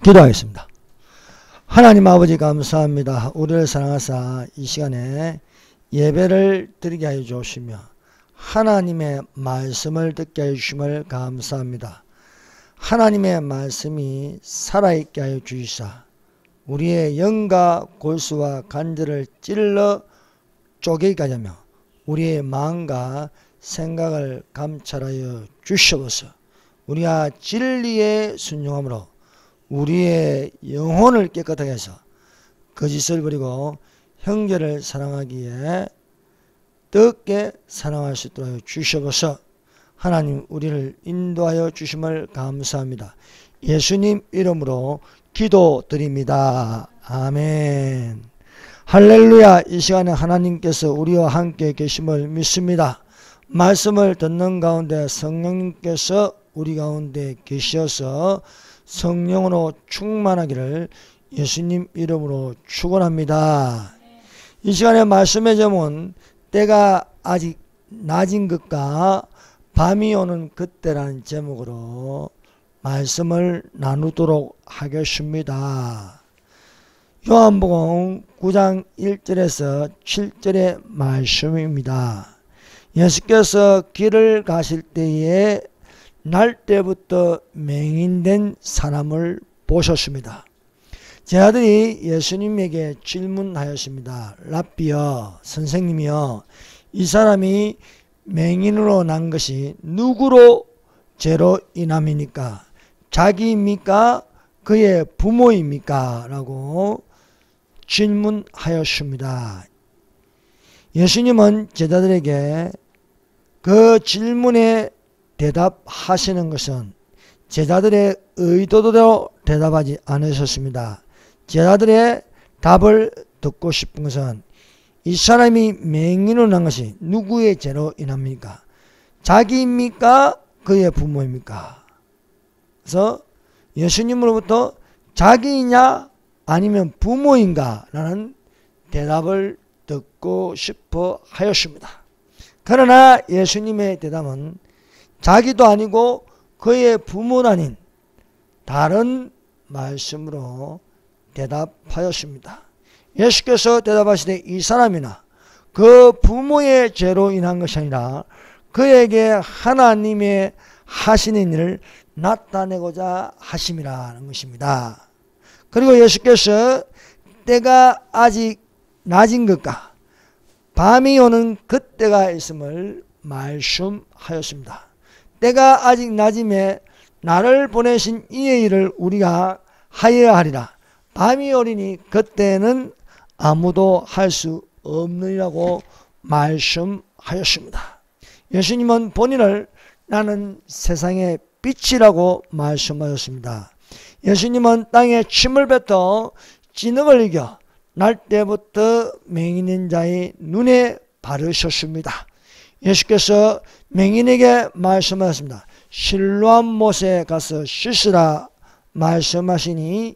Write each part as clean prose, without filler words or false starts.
기도하겠습니다. 하나님 아버지 감사합니다. 우리를 사랑하사 이 시간에 예배를 드리게 하여 주시며 하나님의 말씀을 듣게 하여 주심을 감사합니다. 하나님의 말씀이 살아있게 하여 주시사 우리의 영과 골수와 간절을 찔러 쪼개기까지 하며 우리의 마음과 생각을 감찰하여 주시옵소서. 우리가 진리에 순종함으로 우리의 영혼을 깨끗하게 해서 거짓을 버리고 형제를 사랑하기에 뜨겁게 사랑할 수 있도록 주시옵소서. 하나님 우리를 인도하여 주심을 감사합니다. 예수님 이름으로 기도드립니다. 아멘. 할렐루야. 이 시간에 하나님께서 우리와 함께 계심을 믿습니다. 말씀을 듣는 가운데 성령님께서 우리 가운데 계셔서 성령으로 충만하기를 예수님 이름으로 축원합니다. 이 시간에 말씀의 제목은 때가 아직 낮은 것과 밤이 오는 그때라는 제목으로 말씀을 나누도록 하겠습니다. 요한복음 9장 1절에서 7절의 말씀입니다. 예수께서 길을 가실 때에 날 때부터 맹인된 사람을 보셨습니다. 제자들이 예수님에게 질문하였습니다. 랍비여, 선생님이여, 이 사람이 맹인으로 난 것이 누구로 죄로 인함입니까? 자기입니까? 그의 부모입니까? 라고 질문하였습니다. 예수님은 제자들에게 그 질문에 대답하시는 것은 제자들의 의도대로 대답하지 않으셨습니다. 제자들의 답을 듣고 싶은 것은 이 사람이 맹인으로 난 것이 누구의 죄로 인합니까? 자기입니까? 그의 부모입니까? 그래서 예수님으로부터 자기이냐 아니면 부모인가? 라는 대답을 듣고 싶어 하였습니다. 그러나 예수님의 대답은 자기도 아니고 그의 부모도 아닌 다른 말씀으로 대답하였습니다. 예수께서 대답하시되 이 사람이나 그 부모의 죄로 인한 것이 아니라 그에게 하나님의 하시는 일을 나타내고자 하심이라는 것입니다. 그리고 예수께서 때가 아직 낮은 것과 밤이 오는 그때가 있음을 말씀하였습니다. 때가 아직 낮음에 나를 보내신 이의 일을 우리가 하여야 하리라. 밤이 오리니 그때는 아무도 할 수 없느니라고 말씀하였습니다. 예수님은 본인을 나는 세상의 빛이라고 말씀하셨습니다. 예수님은 땅에 침을 뱉어 진흙을 이겨 날 때부터 맹인인 자의 눈에 바르셨습니다. 예수께서 맹인에게 말씀하셨습니다. 실로암 못에 가서 씻으라 말씀하시니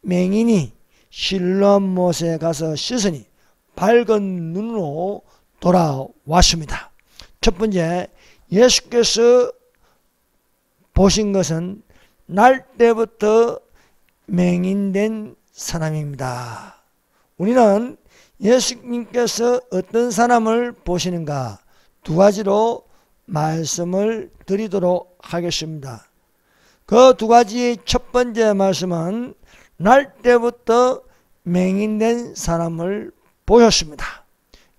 맹인이 실로암 못에 가서 씻으니 밝은 눈으로 돌아왔습니다. 첫 번째, 예수께서 보신 것은 날 때부터 맹인된 사람입니다. 우리는 예수님께서 어떤 사람을 보시는가 두 가지로 말씀을 드리도록 하겠습니다. 그 두 가지의 첫 번째 말씀은 날 때부터 맹인된 사람을 보셨습니다.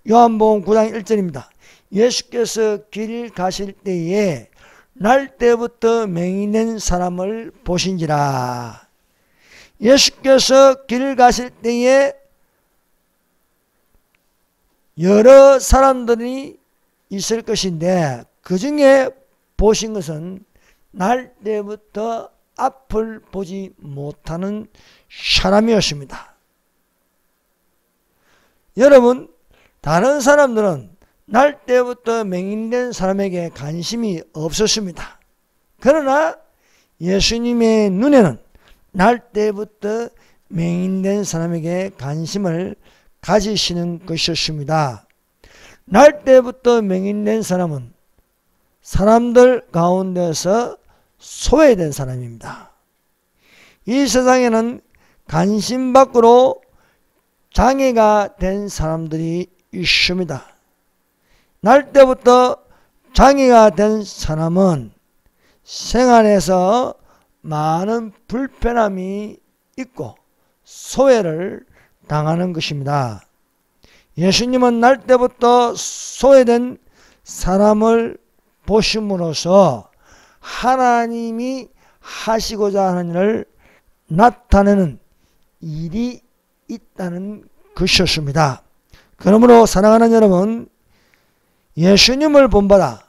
요한복음 9장 1절입니다. 예수께서 길 가실 때에 날 때부터 맹인된 사람을 보신지라. 예수께서 길 가실 때에 여러 사람들이 있을 것인데 그 중에 보신 것은 날 때부터 앞을 보지 못하는 사람이었습니다. 여러분, 다른 사람들은 날 때부터 맹인된 사람에게 관심이 없었습니다. 그러나 예수님의 눈에는 날 때부터 맹인된 사람에게 관심을 가지시는 것이었습니다. 날 때부터 맹인된 사람은 사람들 가운데서 소외된 사람입니다. 이 세상에는 관심 밖으로 장애가 된 사람들이 있습니다. 날 때부터 장애가 된 사람은 생활에서 많은 불편함이 있고 소외를 당하는 것입니다. 예수님은 날 때부터 소외된 사람을 보심으로써 하나님이 하시고자 하는 일을 나타내는 일이 있다는 것이었습니다. 그러므로 사랑하는 여러분, 예수님을 본받아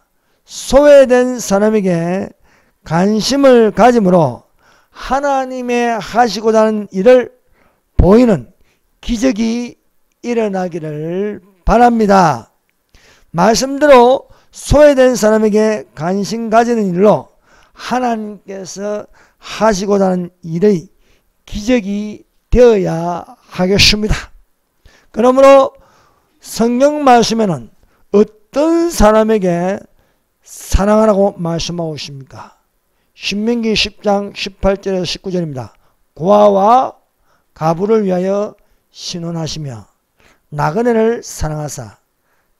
소외된 사람에게 관심을 가짐으로 하나님의 하시고자 하는 일을 보이는 기적이 일어나기를 바랍니다. 말씀대로 소외된 사람에게 관심 가지는 일로 하나님께서 하시고자 하는 일의 기적이 되어야 하겠습니다. 그러므로 성경 말씀에는 어떤 사람에게 사랑하라고 말씀하고 있습니까? 신명기 10장 18절에서 19절입니다. 고아와 가부를 위하여 신원하시며 나그네를 사랑하사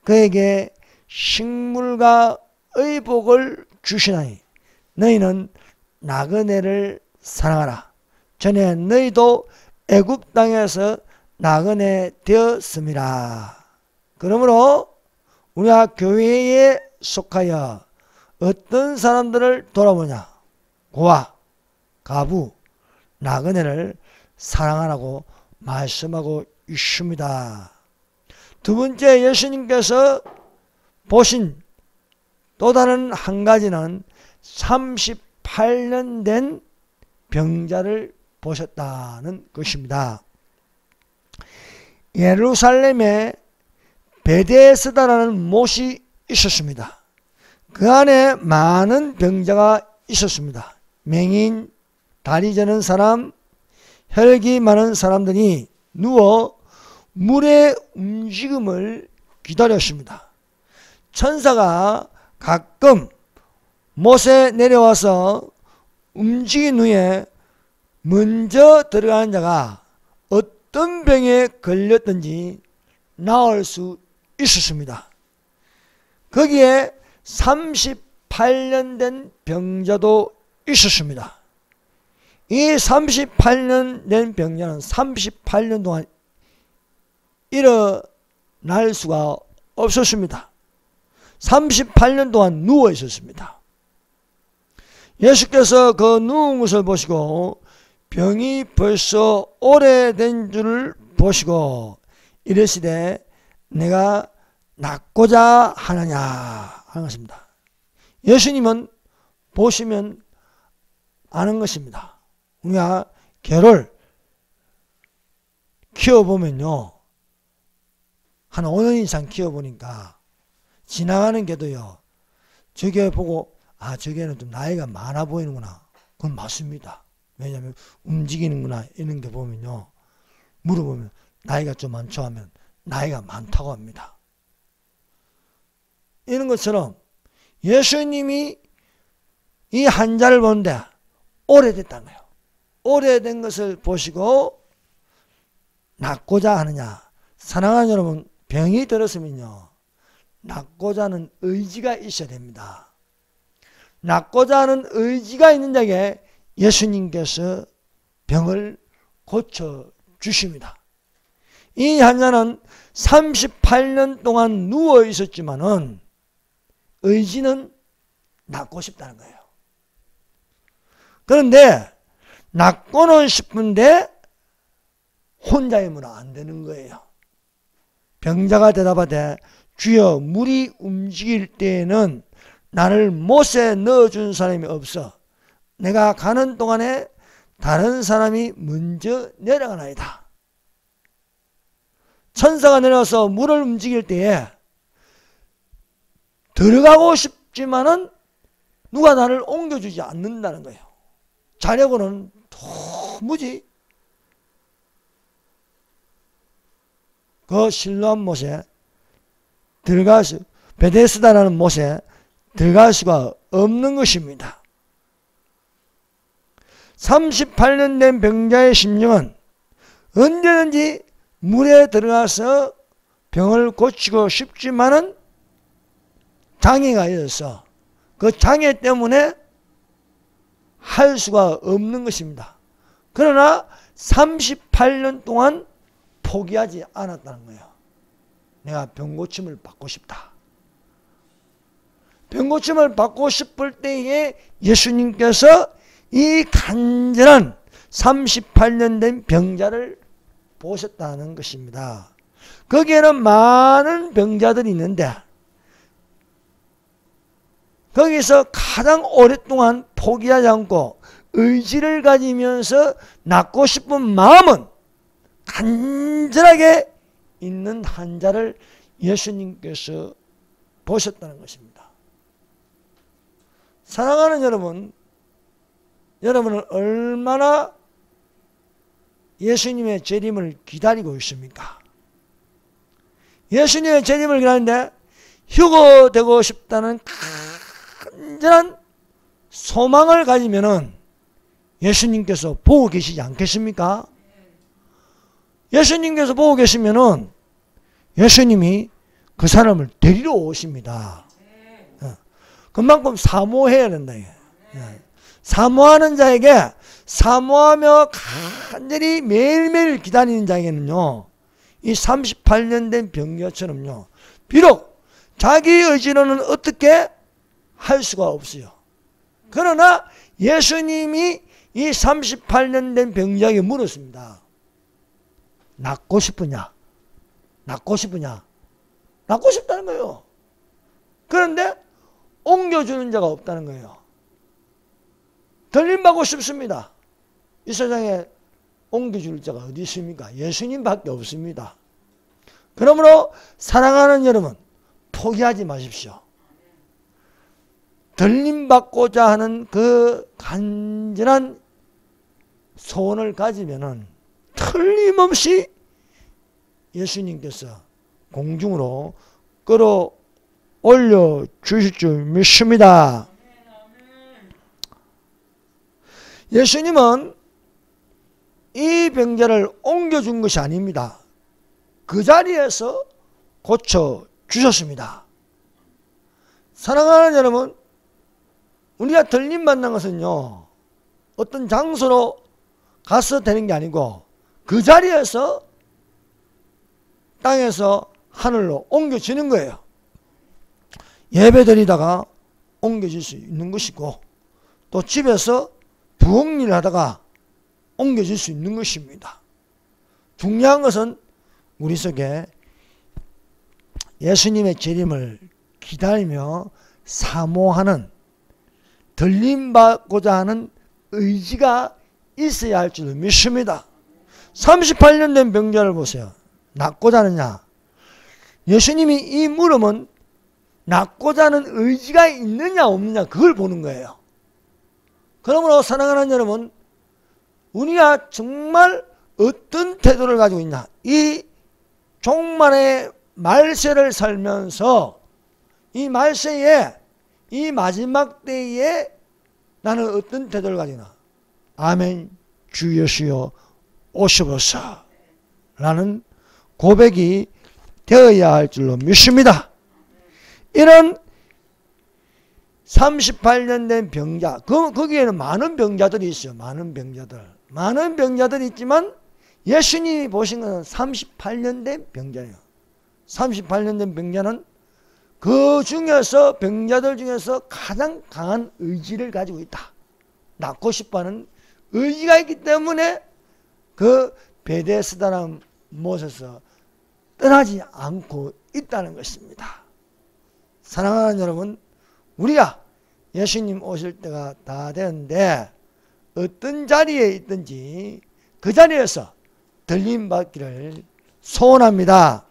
그에게 식물과 의복을 주시나니 너희는 나그네를 사랑하라. 전에 너희도 애굽 땅에서 나그네 되었음이라. 그러므로 우리가 교회에 속하여 어떤 사람들을 돌아보냐? 고아, 가부, 나그네를 사랑하라고 말씀하고 있습니다. 두 번째, 예수님께서 보신 또 다른 한 가지는 38년 된 병자를 보셨다는 것입니다. 예루살렘에 베데스다라는 못이 있었습니다. 그 안에 많은 병자가 있었습니다. 맹인, 다리 저는 사람, 혈기 많은 사람들이 누워 물의 움직임을 기다렸습니다. 천사가 가끔 못에 내려와서 움직인 후에 먼저 들어가는 자가 어떤 병에 걸렸든지 나을 수 있었습니다. 거기에 38년 된 병자도 있었습니다. 이 38년 된 병자는 38년 동안 일어날 수가 없었습니다. 38년 동안 누워 있었습니다. 예수께서 그 누운 것을 보시고 병이 벌써 오래된 줄을 보시고 이르시되 내가 낫고자 하느냐 하는 것입니다. 예수님은 보시면 아는 것입니다. 우리가 개를 키워보면요, 한 5년 이상 키워보니까 지나가는 개도요, 저 개 보고 저 개는 좀 나이가 많아 보이는구나. 그건 맞습니다. 왜냐하면 움직이는구나 이런 게 보면요, 물어보면 나이가 좀 많죠 하면 나이가 많다고 합니다. 이런 것처럼 예수님이 이 환자를 보는데 오래됐다는 거예요. 오래된 것을 보시고 낫고자 하느냐. 사랑하는 여러분, 병이 들었으면요, 낫고자 하는 의지가 있어야 됩니다. 낫고자 하는 의지가 있는 자에게 예수님께서 병을 고쳐주십니다. 이 환자는 38년 동안 누워 있었지만은 의지는 낫고 싶다는 거예요. 그런데 낫고는 싶은데 혼자 힘으로 안 되는 거예요. 병자가 대답하되 주여, 물이 움직일 때에는 나를 못에 넣어준 사람이 없어 내가 가는 동안에 다른 사람이 먼저 내려가나이다. 천사가 내려와서 물을 움직일 때에 들어가고 싶지만은 누가 나를 옮겨주지 않는다는 거예요. 자려고는 도무지 그 실로암 못에 들어갈 수, 베데스다라는 못에 들어갈 수가 없는 것입니다. 38년 된 병자의 심령은 언제든지 물에 들어가서 병을 고치고 싶지만은 장애가 있어서 그 장애 때문에 할 수가 없는 것입니다. 그러나 38년 동안 포기하지 않았다는 거예요. 내가 병고침을 받고 싶다. 병고침을 받고 싶을 때에 예수님께서 이 간절한 38년 된 병자를 보셨다는 것입니다. 거기에는 많은 병자들이 있는데 거기서 가장 오랫동안 포기하지 않고 의지를 가지면서 낫고 싶은 마음은 간절하게 있는 환자를 예수님께서 보셨다는 것입니다. 사랑하는 여러분, 여러분은 얼마나 예수님의 재림을 기다리고 있습니까? 예수님의 재림을 기다리는데 휴거되고 싶다는 간절한 소망을 가지면은 예수님께서 보고 계시지 않겠습니까? 예수님께서 보고 계시면은 예수님이 그 사람을 데리러 오십니다. 그만큼 사모해야 된다. 사모하는 자에게, 사모하며 간절히 매일매일 기다리는 자에게는요, 이 38년 된 병자처럼요, 비록 자기 의지로는 어떻게 할 수가 없어요. 그러나 예수님이 이 38년 된 병자에게 물었습니다. 낫고 싶으냐? 낫고 싶으냐? 낫고 싶다는 거예요. 그런데 옮겨주는 자가 없다는 거예요. 들림받고 싶습니다. 이 세상에 옮겨줄 자가 어디 있습니까? 예수님밖에 없습니다. 그러므로 사랑하는 여러분, 포기하지 마십시오. 들림받고자 하는 그 간절한 소원을 가지면은 틀림없이 예수님께서 공중으로 끌어올려 주실 줄 믿습니다. 예수님은 이 병자를 옮겨준 것이 아닙니다. 그 자리에서 고쳐주셨습니다. 사랑하는 여러분, 우리가 들림 받는 것은요, 어떤 장소로 가서 되는 게 아니고 그 자리에서 땅에서 하늘로 옮겨지는 거예요. 예배 드리다가 옮겨질 수 있는 것이고 또 집에서 부엌일 하다가 옮겨질 수 있는 것입니다. 중요한 것은 우리 속에 예수님의 재림을 기다리며 사모하는, 들림받고자 하는 의지가 있어야 할 줄 믿습니다. 38년 된 병자를 보세요. 낫고자 하느냐? 예수님이 이 물음은 낫고자 하는 의지가 있느냐 없느냐 그걸 보는 거예요. 그러므로 사랑하는 여러분, 우리가 정말 어떤 태도를 가지고 있냐? 이 종말의 말세를 살면서 이 말세에, 이 마지막 때에 나는 어떤 태도를 가지고 있나? 아멘, 주 예수여 오시옵소서 라는 고백이 되어야 할 줄로 믿습니다. 이런 38년 된 병자, 거기에는 많은 병자들이 있어요. 많은 병자들이 있지만 예수님이 보신 것은 38년 된 병자예요. 38년 된 병자는 그 중에서, 병자들 중에서 가장 강한 의지를 가지고 있다. 낫고 싶어하는 의지가 있기 때문에 그 베데스다라는 못에서 떠나지 않고 있다는 것입니다. 사랑하는 여러분, 우리가 예수님 오실 때가 다 되는데 어떤 자리에 있든지 그 자리에서 들림받기를 소원합니다.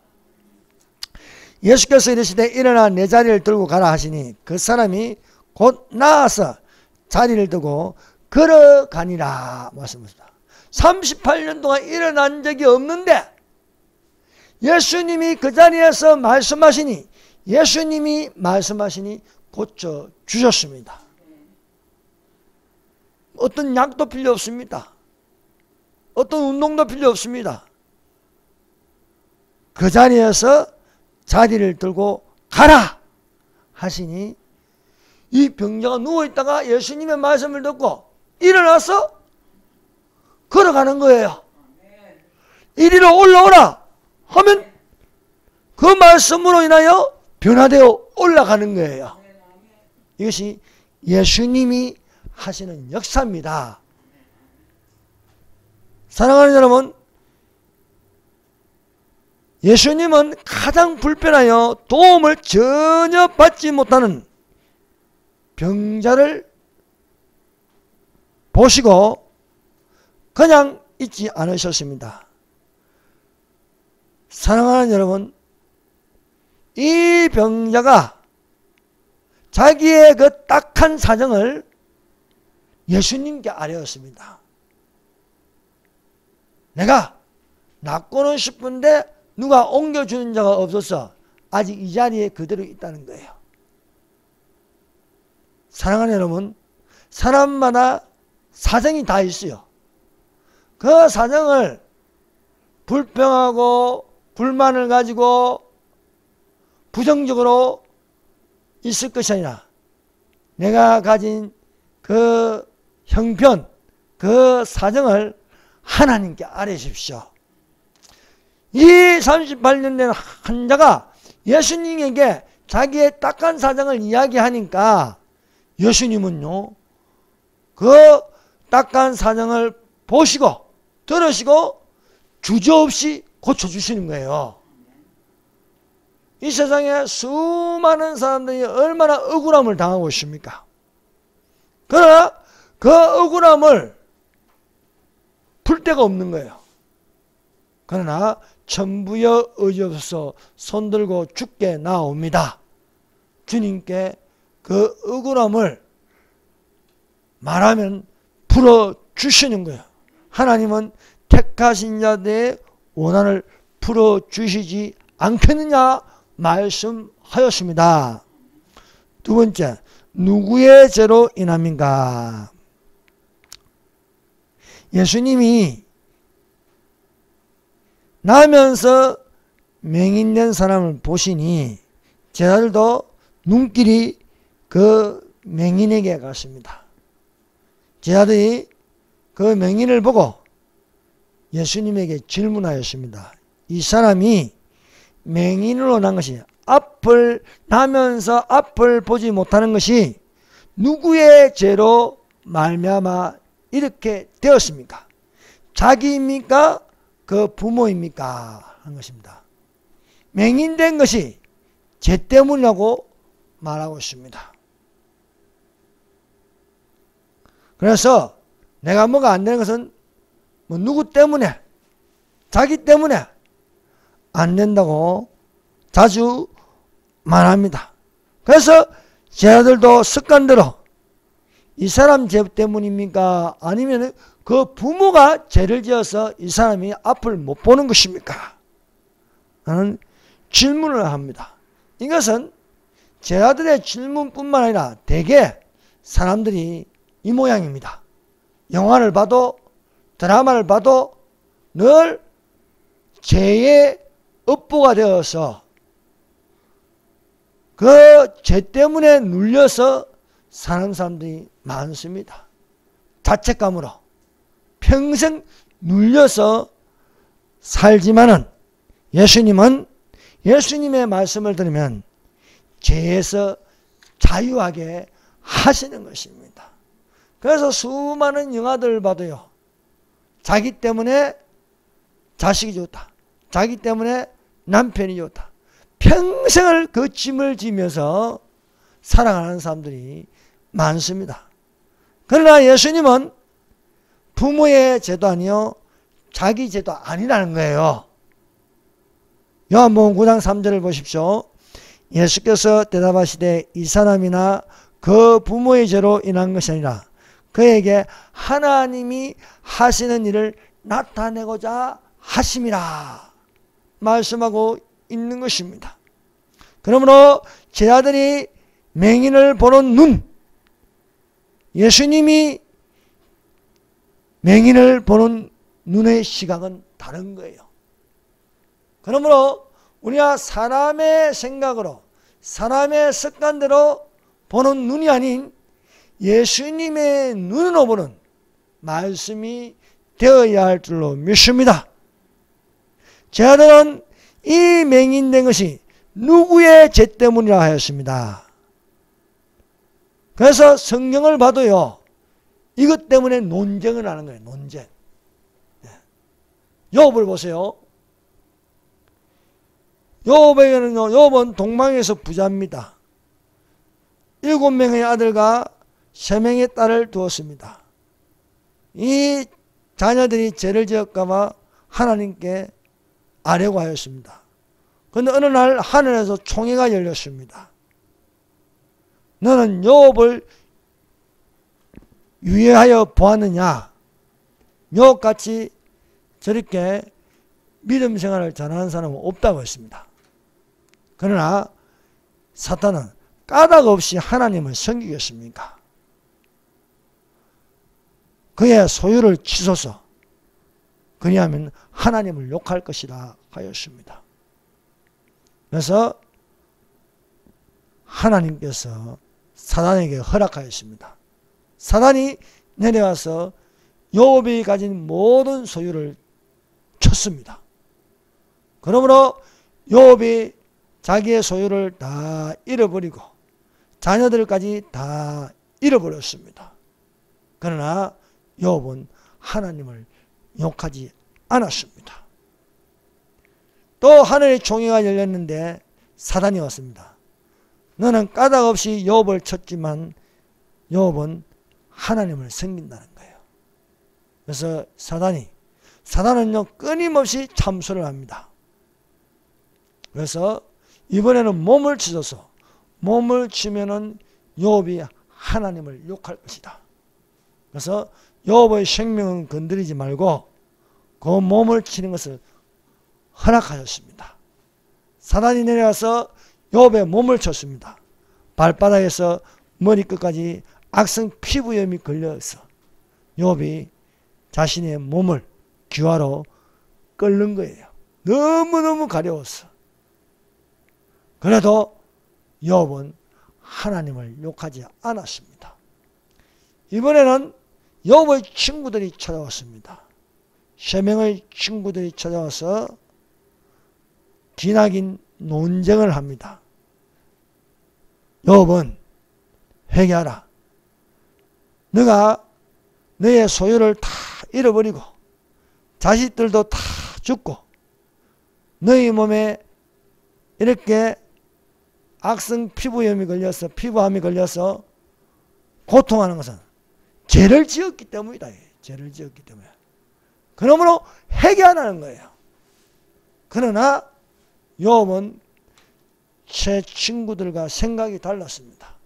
예수께서 이르시되 일어나 내 자리를 들고 가라 하시니 그 사람이 곧 나아서 자리를 두고 걸어가니라 말씀하십니다. 38년 동안 일어난 적이 없는데 예수님이 그 자리에서 말씀하시니, 예수님이 말씀하시니 고쳐주셨습니다. 어떤 약도 필요 없습니다. 어떤 운동도 필요 없습니다. 그 자리에서 자리를 들고 가라 하시니 이 병자가 누워있다가 예수님의 말씀을 듣고 일어나서 걸어가는 거예요. 이리로 올라오라 하면 그 말씀으로 인하여 변화되어 올라가는 거예요. 이것이 예수님이 하시는 역사입니다. 사랑하는 여러분, 예수님은 가장 불편하여 도움을 전혀 받지 못하는 병자를 보시고 그냥 있지 않으셨습니다. 사랑하는 여러분, 이 병자가 자기의 그 딱한 사정을 예수님께 아뢰었습니다. 내가 낫고는 싶은데 누가 옮겨주는 자가 없어서 아직 이 자리에 그대로 있다는 거예요. 사랑하는 여러분, 사람마다 사정이 다 있어요. 그 사정을 불평하고 불만을 가지고 부정적으로 있을 것이 아니라 내가 가진 그 형편, 그 사정을 하나님께 아뢰십시오. 이 38년 된 환자가 예수님에게 자기의 딱한 사정을 이야기하니까 예수님은요, 그 딱한 사정을 보시고 들으시고 주저없이 고쳐주시는 거예요. 이 세상에 수많은 사람들이 얼마나 억울함을 당하고 있습니까? 그러나 그 억울함을 풀 데가 없는 거예요. 그러나 천부여 의지없어서 손들고 죽게 나옵니다. 주님께 그 억울함을 말하면 풀어주시는 거예요. 하나님은 택하신 자들의 원한을 풀어주시지 않겠느냐 말씀하였습니다. 두 번째, 누구의 죄로 인함인가? 예수님이 나면서 맹인된 사람을 보시니 제자들도 눈길이 그 맹인에게 갔습니다. 제자들이 그 맹인을 보고 예수님에게 질문하였습니다. 이 사람이 맹인으로 난 것이 앞을 나면서 앞을 보지 못하는 것이 누구의 죄로 말미암아 이렇게 되었습니까? 자기입니까? 그 부모입니까? 한 것입니다. 맹인된 것이 죄 때문이라고 말하고 있습니다. 그래서 내가 뭐가 안 되는 것은 뭐 누구 때문에, 자기 때문에 안 된다고 자주 말합니다. 그래서 제자들도 습관대로 이 사람 죄 때문입니까? 아니면 그 부모가 죄를 지어서 이 사람이 앞을 못 보는 것입니까? 라는 질문을 합니다. 이것은 제자들의 질문뿐만 아니라 대개 사람들이 이 모양입니다. 영화를 봐도 드라마를 봐도 늘 죄의 업보가 되어서 그 죄 때문에 눌려서 사는 사람들이 많습니다. 자책감으로 평생 눌려서 살지만은 예수님은 예수님의 말씀을 들으면 죄에서 자유하게 하시는 것입니다. 그래서 수많은 영화들을 봐도요, 자기 때문에 자식이 좋다, 자기 때문에 남편이 좋다, 평생을 그 짐을 지면서 살아가는 사람들이 많습니다. 그러나 예수님은 부모의 죄도 아니요 자기 죄도 아니라는 거예요. 요한복음 9장 3절을 보십시오. 예수께서 대답하시되 이 사람이나 그 부모의 죄로 인한 것이 아니라 그에게 하나님이 하시는 일을 나타내고자 하심이라 말씀하고 있는 것입니다. 그러므로 제자들이 맹인을 보는 눈, 예수님이 맹인을 보는 눈의 시각은 다른 거예요. 그러므로 우리가 사람의 생각으로 사람의 습관대로 보는 눈이 아닌 예수님의 눈으로 보는 말씀이 되어야 할 줄로 믿습니다. 제 아들은 이 맹인된 것이 누구의 죄 때문이라 하였습니다. 그래서 성경을 봐도요, 이것 때문에 논쟁을 하는 거예요. 논쟁. 욥을 보세요. 욥은 동방에서 부자입니다. 7명의 아들과 3명의 딸을 두었습니다. 이 자녀들이 죄를 지을까봐 하나님께 아뢰고 하였습니다. 그런데 어느 날 하늘에서 총회가 열렸습니다. 너는 욥을 유예하여 보았느냐? 욥같이 저렇게 믿음 생활을 잘하는 사람은 없다고 했습니다. 그러나 사탄은 까닭 없이 하나님을 섬기겠습니까? 그의 소유를 치소서. 그리하면 하나님을 욕할 것이라 하였습니다. 그래서 하나님께서 사단에게 허락하였습니다. 사단이 내려와서 욥이 가진 모든 소유를 쳤습니다. 그러므로 욥이 자기의 소유를 다 잃어버리고 자녀들까지 다 잃어버렸습니다. 그러나 욥은 하나님을 욕하지 않았습니다. 또 하늘의 총회가 열렸는데 사단이 왔습니다. 너는 까닭 없이 욥을 쳤지만 욥은 하나님을 섬긴다는 거예요. 그래서 사단은요 끊임없이 참소를 합니다. 그래서 이번에는 몸을 치셔서 몸을 치면은 욥이 하나님을 욕할 것이다. 그래서 욥의 생명은 건드리지 말고 그 몸을 치는 것을 허락하였습니다. 사단이 내려와서 욥의 몸을 쳤습니다. 발바닥에서 머리끝까지 악성 피부염이 걸려서 욥이 자신의 몸을 귀화로 끓는 거예요. 너무너무 가려웠어. 그래도 욥은 하나님을 욕하지 않았습니다. 이번에는 욥의 친구들이 찾아왔습니다. 3명의 친구들이 찾아와서 기나긴 논쟁을 합니다. 욥은 회개하라. 너가 너의 소유를 다 잃어버리고 자식들도 다 죽고 너희 몸에 이렇게 악성 피부염이 걸려서 피부암이 걸려서 고통하는 것은 죄를 지었기 때문이다. 죄를 지었기 때문에. 그러므로 회개하라는 거예요. 그러나 욥은 제 친구들과 생각이 달랐습니다.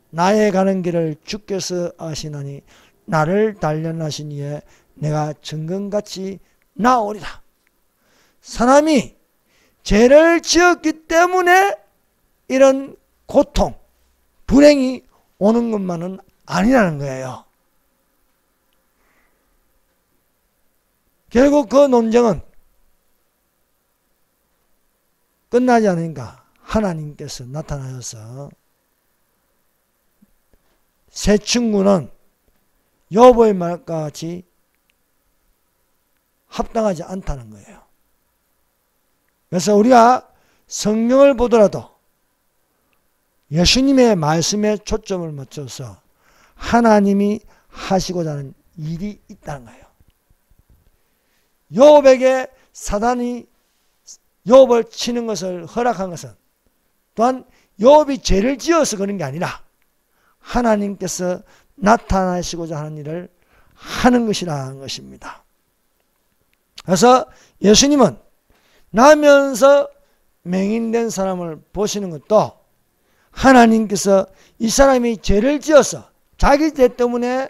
나의 가는 길을 주께서 아시나니 나를 단련하신 이에 내가 정금같이 나오리라. 사람이 죄를 지었기 때문에 이런 고통, 불행이 오는 것만은 아니라는 거예요. 결국 그 논쟁은 끝나지 않으니까 하나님께서 나타나셔서 세 친구는 욥의 말과 같이 합당하지 않다는 거예요. 그래서 우리가 성경을 보더라도 예수님의 말씀에 초점을 맞춰서 하나님이 하시고자 하는 일이 있다는 거예요. 욥에게 사단이 욥을 치는 것을 허락한 것은 또한 욥이 죄를 지어서 그런 게 아니라 하나님께서 나타나시고자 하는 일을 하는 것이라는 것입니다. 그래서 예수님은 나면서 맹인된 사람을 보시는 것도 하나님께서 이 사람이 죄를 지어서 자기 죄 때문에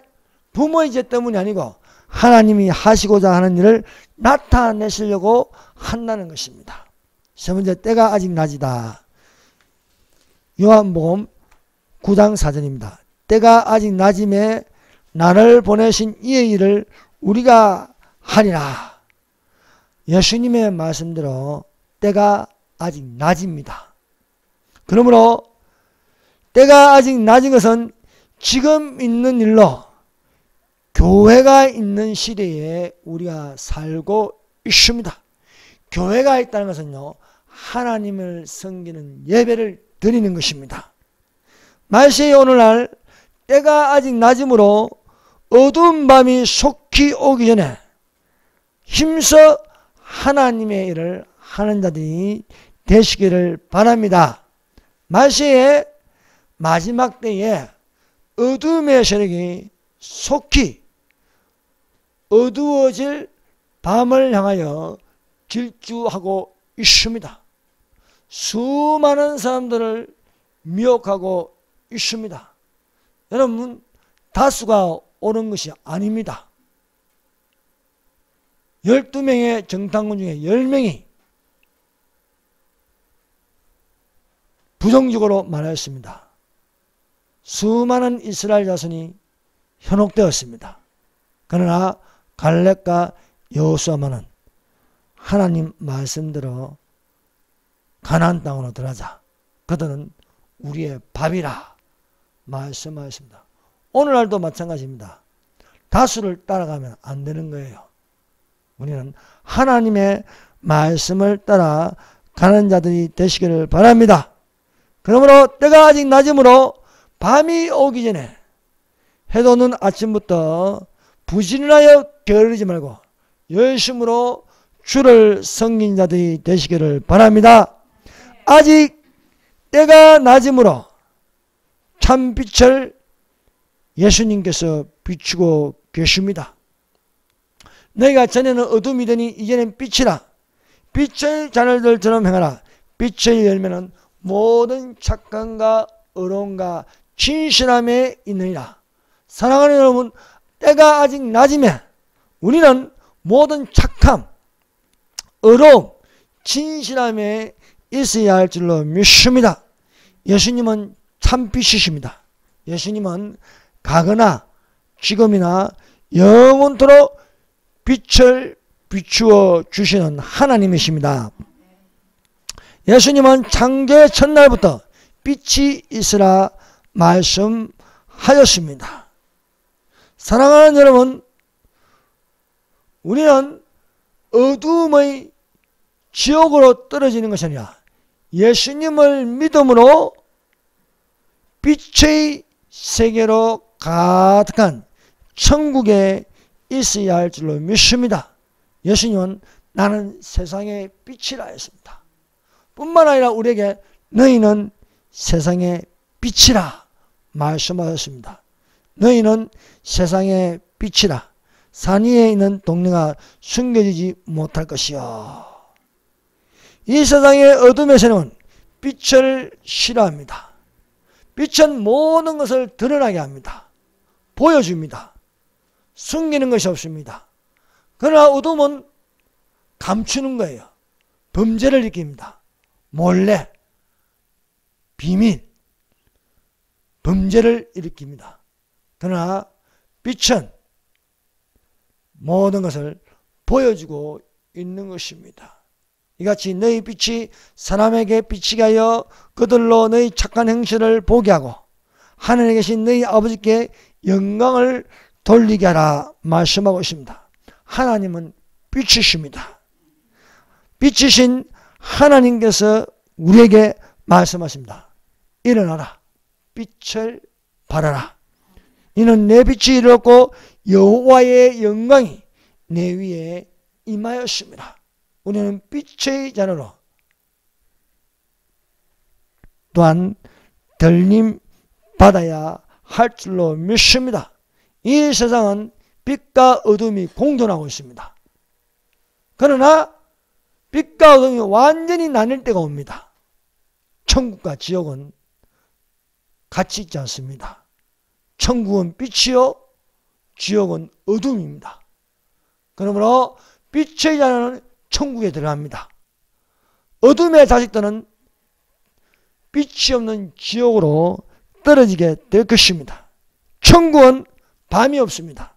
부모의 죄 때문이 아니고 하나님이 하시고자 하는 일을 나타내시려고 한다는 것입니다. 세 번째, 때가 아직 낮이다. 요한복음 9장 4절입니다. 때가 아직 낮임에 나를 보내신 이의 일을 우리가 하리라. 예수님의 말씀대로 때가 아직 낮입니다. 그러므로 때가 아직 낮은 것은 지금 있는 일로 교회가 있는 시대에 우리가 살고 있습니다. 교회가 있다는 것은요, 하나님을 섬기는 예배를 드리는 것입니다. 말세의 오늘날 때가 아직 낮으므로 어두운 밤이 속히 오기 전에 힘써 하나님의 일을 하는 자들이 되시기를 바랍니다. 말세의 마지막 때에 어둠의 세력이 속히 어두워질 밤을 향하여 질주하고 있습니다. 수많은 사람들을 미혹하고 있습니다. 여러분, 다수가 옳은 것이 아닙니다. 12명의 정탐꾼 중에 10명이 부정적으로 말하였습니다. 수많은 이스라엘 자손이 현혹되었습니다. 그러나 갈렙과 여호수아만은 하나님 말씀대로 가나안 땅으로 들어가자. 그들은 우리의 밥이라 말씀하였습니다. 오늘날도 마찬가지입니다. 다수를 따라가면 안 되는 거예요. 우리는 하나님의 말씀을 따라 가는 자들이 되시기를 바랍니다. 그러므로 때가 아직 낮으므로 밤이 오기 전에 해돋는 아침부터 부지런하여 게으르지 말고 열심으로 주를 섬긴 자들이 되시기를 바랍니다. 아직 때가 낮으므로 참빛을 예수님께서 비추고 계십니다. 너희가 전에는 어둠이더니 이제는 빛이라. 빛의 자녀들처럼 행하라. 빛의 열매는 모든 착함과 의로움과 진실함에 있느니라. 사랑하는 여러분, 때가 아직 낮으면 우리는 모든 착함, 의로움, 진실함에 있어야 할 줄로 믿습니다. 예수님은 참빛이십니다. 예수님은 가거나 지금이나 영원토록 빛을 비추어 주시는 하나님이십니다. 예수님은 창세 첫날부터 빛이 있으라 말씀하였습니다. 사랑하는 여러분, 우리는 어두움의 지옥으로 떨어지는 것이 아니라 예수님을 믿음으로 빛의 세계로 가득한 천국에 있어야 할 줄로 믿습니다. 예수님은 나는 세상의 빛이라 했습니다. 뿐만 아니라 우리에게 너희는 세상의 빛이라 말씀하셨습니다. 너희는 세상의 빛이라. 산 위에 있는 동네가 숨겨지지 못할 것이요. 이 세상의 어둠에서는 빛을 싫어합니다. 빛은 모든 것을 드러나게 합니다. 보여줍니다. 숨기는 것이 없습니다. 그러나 어둠은 감추는 거예요. 범죄를 일으킵니다. 몰래, 비밀, 범죄를 일으킵니다. 그러나 빛은 모든 것을 보여주고 있는 것입니다. 이같이 너희 빛이 사람에게 비치게 하여 그들로 너희 착한 행실을 보게 하고 하늘에 계신 너희 아버지께 영광을 돌리게 하라 말씀하고 있습니다. 하나님은 빛이십니다. 빛이신 하나님께서 우리에게 말씀하십니다. 일어나라. 빛을 발하라. 이는 내 빛이 이르렀고 여호와의 영광이 내 위에 임하였습니다. 우리는 빛의 자녀로 또한 들림 받아야 할 줄로 믿습니다. 이 세상은 빛과 어둠이 공존하고 있습니다. 그러나 빛과 어둠이 완전히 나뉠 때가 옵니다. 천국과 지옥은 같이 있지 않습니다. 천국은 빛이요 지옥은 어둠입니다. 그러므로 빛의 자녀는 천국에 들어갑니다. 어둠의 자식들은 빛이 없는 지옥으로 떨어지게 될 것입니다. 천국은 밤이 없습니다.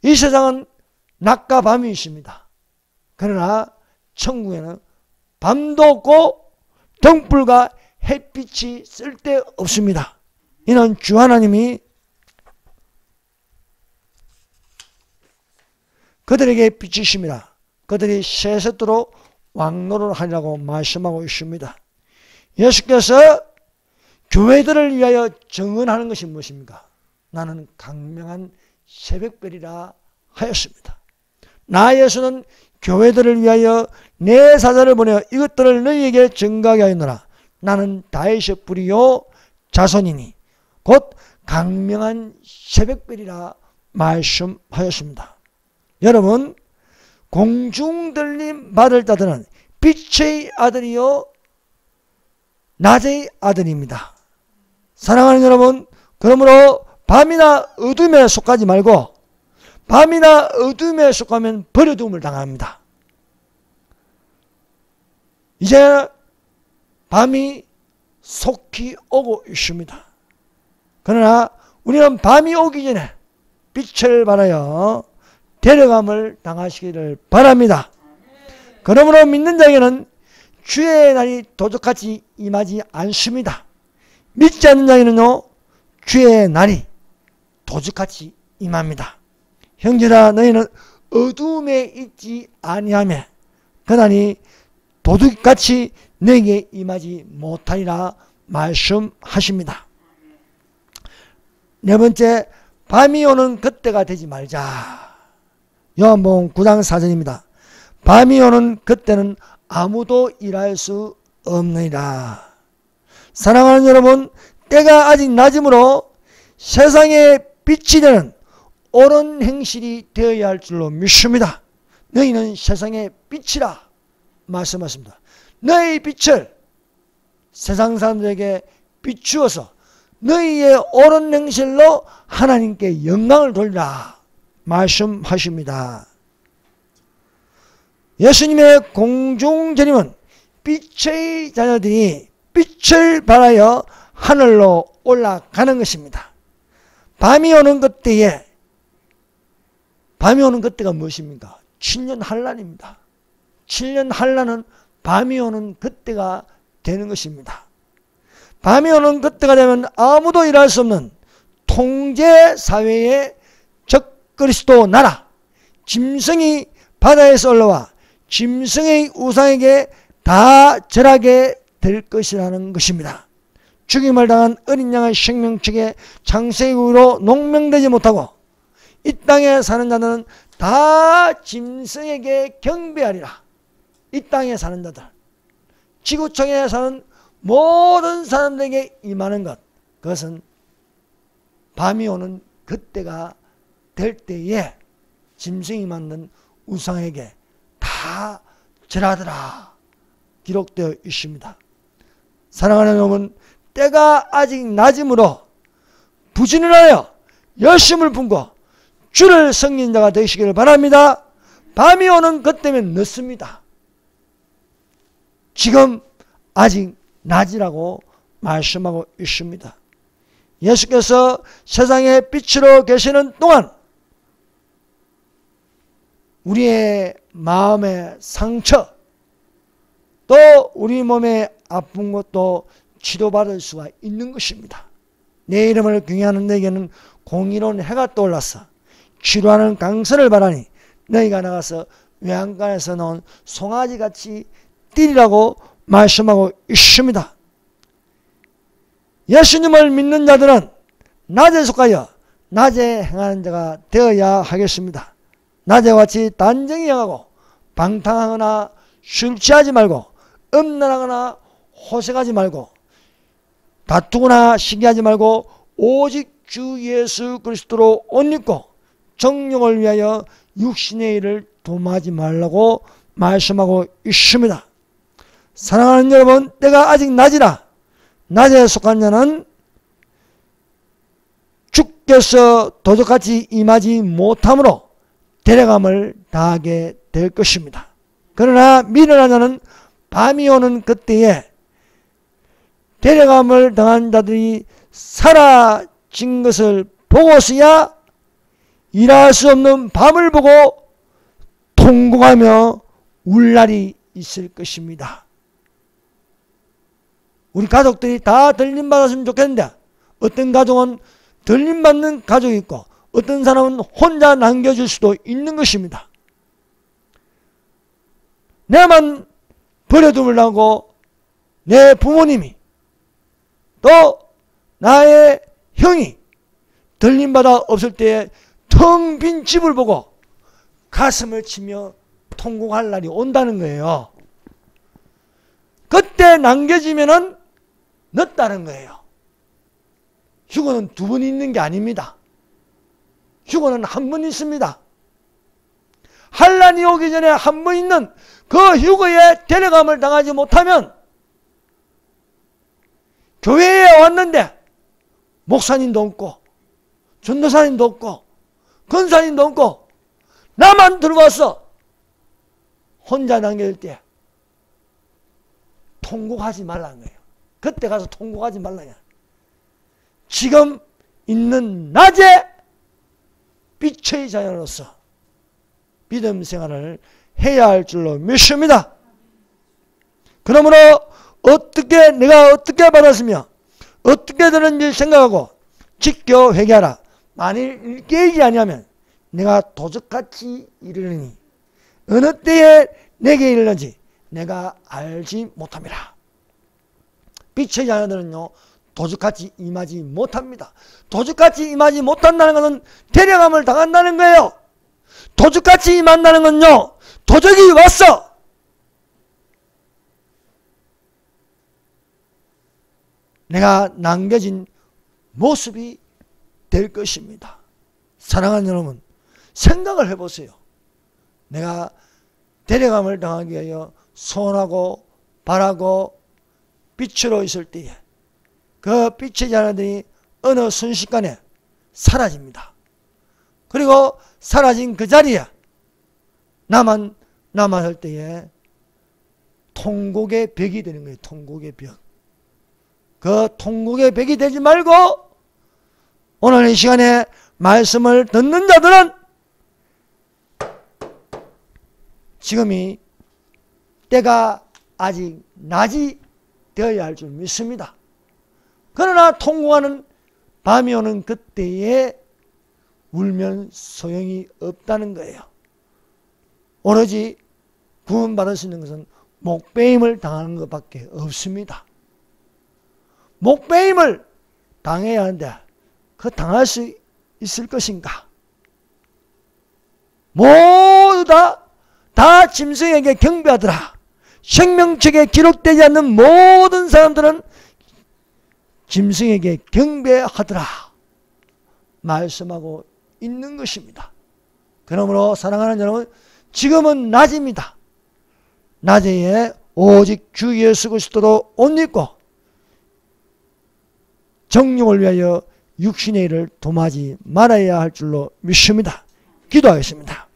이 세상은 낮과 밤이 있습니다. 그러나 천국에는 밤도 없고 등불과 햇빛이 쓸데없습니다. 이는 주 하나님이 그들에게 빛이십니다. 그들이 세세토록 왕노를 하리라고 말씀하고 있습니다. 예수께서 교회들을 위하여 증언하는 것이 무엇입니까? 나는 강명한 새벽별이라 하였습니다. 나 예수는 교회들을 위하여 내 사자를 보내어 이것들을 너희에게 증거하게 하였노라. 나는 다윗의 뿌리요 자손이니 곧 강명한 새벽별이라 말씀하였습니다. 여러분, 공중들림 받을 자들은 빛의 아들이요 낮의 아들입니다. 사랑하는 여러분, 그러므로 밤이나 어둠에 속하지 말고, 밤이나 어둠에 속하면 버려둠을 당합니다. 이제 밤이 속히 오고 있습니다. 그러나 우리는 밤이 오기 전에 빛을 발하여 데려감을 당하시기를 바랍니다. 그러므로 믿는 자에게는 주의 날이 도적같이 임하지 않습니다. 믿지 않는 자에게는요, 주의 날이 도적같이 임합니다. 형제라, 너희는 어두움에 있지 아니하며 그날이 도둑같이 너에게 임하지 못하리라 말씀하십니다. 네 번째, 밤이 오는 그때가 되지 말자. 요한복음 9장 4절입니다. 밤이 오는 그때는 아무도 일할 수 없느니라. 사랑하는 여러분, 때가 아직 낮으므로 세상의 빛이 되는 옳은 행실이 되어야 할 줄로 믿습니다. 너희는 세상의 빛이라 말씀하십니다. 너희 빛을 세상 사람들에게 비추어서 너희의 옳은 행실로 하나님께 영광을 돌리라 말씀하십니다. 예수님의 공중전임은 빛의 자녀들이 빛을 발하여 하늘로 올라가는 것입니다. 밤이 오는 그때에, 밤이 오는 그때가 무엇입니까? 7년 한란입니다. 7년 한란은 밤이 오는 그때가 되는 것입니다. 밤이 오는 그때가 되면 아무도 일할 수 없는 통제사회의 적그리스도 나라, 짐승이 바다에서 올라와 짐승의 우상에게 다 절하게 될 것이라는 것입니다. 죽임을 당한 어린 양의 생명책에 창세기로 농명되지 못하고 이 땅에 사는 자들은 다 짐승에게 경배하리라. 이 땅에 사는 자들, 지구촌에 사는 모든 사람들에게 임하는 것, 그것은 밤이 오는 그때가 될 때에 짐승이 만든 우상에게 다 절하더라 기록되어 있습니다. 사랑하는 여러분, 때가 아직 낮으므로 부진을 하여 열심을 품고 주를 섬기는 자가 되시기를 바랍니다. 밤이 오는 그때면 늦습니다. 지금 아직 낮이라고 말씀하고 있습니다. 예수께서 세상의 빛으로 계시는 동안 우리의 마음의 상처, 또 우리 몸의 아픈 것도 치료받을 수가 있는 것입니다. 내 이름을 경외하는 너에게는 공의로운 해가 떠올라서 치료하는 강선을 바라니 너희가 나가서 외양간에서 나온 송아지같이 뛰리라고 말씀하고 있습니다. 예수님을 믿는 자들은 낮에 속하여 낮에 행하는 자가 되어야 하겠습니다. 낮에 같이 단정히 행하고 방탕하거나 술 취하지 말고 음란하거나 호색하지 말고 다투거나 시기하지 말고 오직 주 예수 그리스도로 옷 입고 정욕을 위하여 육신의 일을 도모하지 말라고 말씀하고 있습니다. 사랑하는 여러분, 때가 아직 낮이라. 낮에 속한 자는 주께서 도적같이 임하지 못함으로 데려감을 당하게 될 것입니다. 그러나 미련한 자는 밤이 오는 그때에 데려감을 당한 자들이 사라진 것을 보고서야 일할 수 없는 밤을 보고 통곡하며 울 날이 있을 것입니다. 우리 가족들이 다 들림받았으면 좋겠는데 어떤 가족은 들림받는 가족이 있고 어떤 사람은 혼자 남겨질 수도 있는 것입니다. 내만 버려두려고 내 부모님이 또 나의 형이 들림받아 없을 때에 텅 빈 집을 보고 가슴을 치며 통곡할 날이 온다는 거예요. 그때 남겨지면은 늦다는 거예요. 휴거는 두 번 있는 게 아닙니다. 휴거는 한 번 있습니다. 환난이 오기 전에 한 번 있는 그 휴거에 데려감을 당하지 못하면 교회에 왔는데 목사님도 없고 전도사님도 없고 권사님도 없고 나만 들어와서 혼자 남길 때 통곡하지 말라는 거예요. 그때 가서 통곡하지 말라냐. 지금 있는 낮에 빛의 자녀로서 믿음 생활을 해야 할 줄로 믿습니다. 그러므로 내가 어떻게 받았으며 어떻게 되는지 생각하고 지켜 회개하라. 만일 깨지 아니하면 내가 도적같이 이르느니 어느 때에 내게 이르는지 내가 알지 못함이라. 빛의 자녀들은요 도적같이 임하지 못합니다. 도적같이 임하지 못한다는 것은 데려감을 당한다는 거예요. 도적같이 임한다는 건요 도적이 왔어 내가 남겨진 모습이 될 것입니다. 사랑하는 여러분, 생각을 해보세요. 내가 데려감을 당하기 위하여 소원하고 바라고 빛으로 있을 때에 그 빛의 자녀들이 어느 순식간에 사라집니다. 그리고 사라진 그 자리에 나만 할 때에 통곡의 벽이 되는 거예요. 통곡의 벽. 그 통곡의 벽이 되지 말고 오늘 이 시간에 말씀을 듣는 자들은 지금이 때가 아직 낮이 되어야 할 줄 믿습니다. 그러나 통곡하는 밤이 오는 그때에 울면 소용이 없다는 거예요. 오로지 구원받을 수 있는 것은 목배임을 당하는 것밖에 없습니다. 목배임을 당해야 하는데 그 당할 수 있을 것인가? 모두 다 짐승에게 경배하더라. 생명책에 기록되지 않는 모든 사람들은 짐승에게 경배하더라 말씀하고 있는 것입니다. 그러므로 사랑하는 여러분, 지금은 낮입니다. 낮에 오직 주 예수 그리스도로 옷 입고 정욕을 위하여 육신의 일을 도마지 말아야 할 줄로 믿습니다. 기도하겠습니다.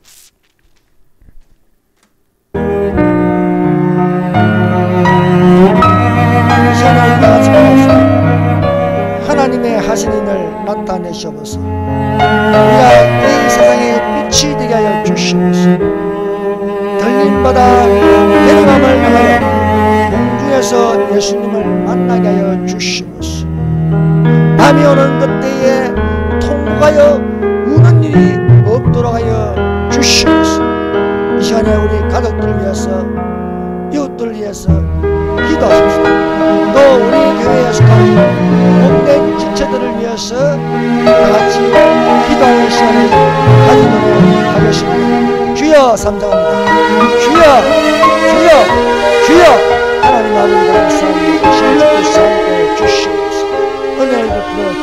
하나님의 하신 일을 나타내시옵소서. 우리가 이 세상에 빛이 되게 하여 주시옵소서. 들림받아 데려감을 당하여 공중에서 예수님을 만나게 하여 주시옵소서. 밤이 오는 그때에 통곡하여 우는 일이 없도록 하여 주시옵소서. 이 시간에 우리 가족들을 위해서 이웃들을 위해서 기도하십시오. 또 우리 교회에 속한 복된 지체들을 위해서 다같이 기도하는 시간을 가지도록 하겠습니다. 주여 삼장합니다. 주여 하나님 아버지가 주시옵소서. 은혜를 베풀어